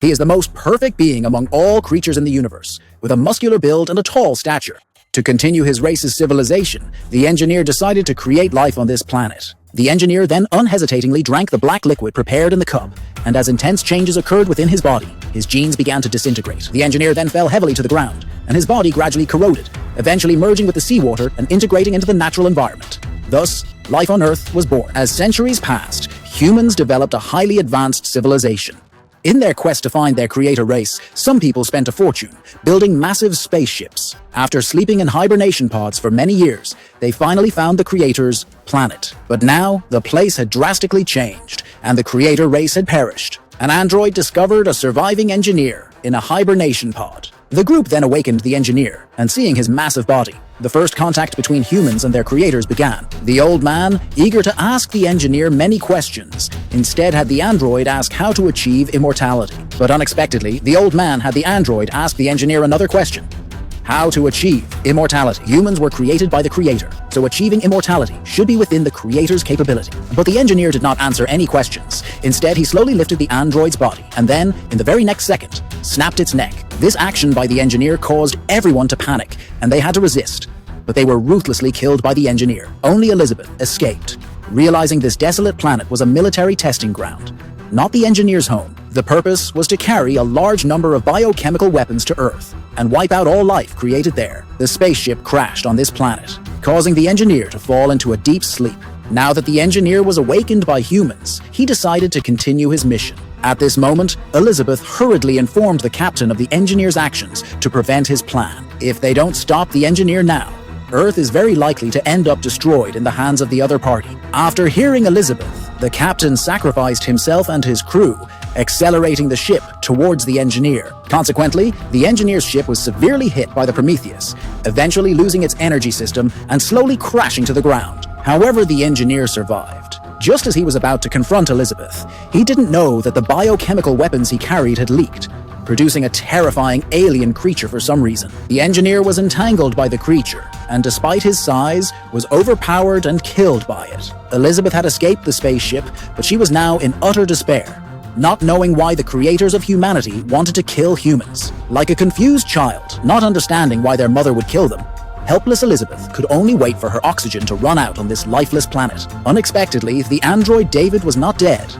He is the most perfect being among all creatures in the universe, with a muscular build and a tall stature. To continue his race's civilization, the engineer decided to create life on this planet. The engineer then unhesitatingly drank the black liquid prepared in the cup, and as intense changes occurred within his body, his genes began to disintegrate. The engineer then fell heavily to the ground, and his body gradually corroded, eventually merging with the seawater and integrating into the natural environment. Thus, life on Earth was born. As centuries passed, humans developed a highly advanced civilization. In their quest to find their creator race, some people spent a fortune building massive spaceships. After sleeping in hibernation pods for many years, they finally found the creator's planet. But now, the place had drastically changed, and the creator race had perished. An android discovered a surviving engineer in a hibernation pod. The group then awakened the engineer, and seeing his massive body, the first contact between humans and their creators began. The old man, eager to ask the engineer many questions, instead had the android ask how to achieve immortality. But unexpectedly, the old man had the android ask the engineer another question. How to achieve immortality. Humans were created by the creator, so achieving immortality should be within the creator's capability. But the engineer did not answer any questions. Instead, he slowly lifted the android's body, and then, in the very next second, snapped its neck. This action by the engineer caused everyone to panic, and they had to resist. But they were ruthlessly killed by the engineer. Only Elizabeth escaped. Realizing this desolate planet was a military testing ground, not the engineer's home. The purpose was to carry a large number of biochemical weapons to Earth and wipe out all life created there. The spaceship crashed on this planet, causing the engineer to fall into a deep sleep. Now that the engineer was awakened by humans, he decided to continue his mission. At this moment, Elizabeth hurriedly informed the captain of the engineer's actions to prevent his plan. If they don't stop the engineer now, Earth is very likely to end up destroyed in the hands of the other party. After hearing Elizabeth, the captain sacrificed himself and his crew, accelerating the ship towards the engineer. Consequently, the engineer's ship was severely hit by the Prometheus, eventually losing its energy system and slowly crashing to the ground. However, the engineer survived. Just as he was about to confront Elizabeth, he didn't know that the biochemical weapons he carried had leaked, producing a terrifying alien creature for some reason. The engineer was entangled by the creature, and despite his size, was overpowered and killed by it. Elizabeth had escaped the spaceship, but she was now in utter despair, not knowing why the creators of humanity wanted to kill humans. Like a confused child, not understanding why their mother would kill them, helpless Elizabeth could only wait for her oxygen to run out on this lifeless planet. Unexpectedly, the android David was not dead.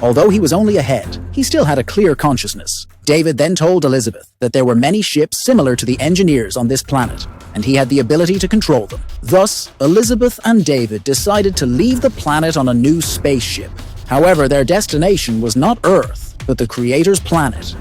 Although he was only a head, he still had a clear consciousness. David then told Elizabeth that there were many ships similar to the engineers on this planet, and he had the ability to control them. Thus, Elizabeth and David decided to leave the planet on a new spaceship. However, their destination was not Earth, but the creator's planet.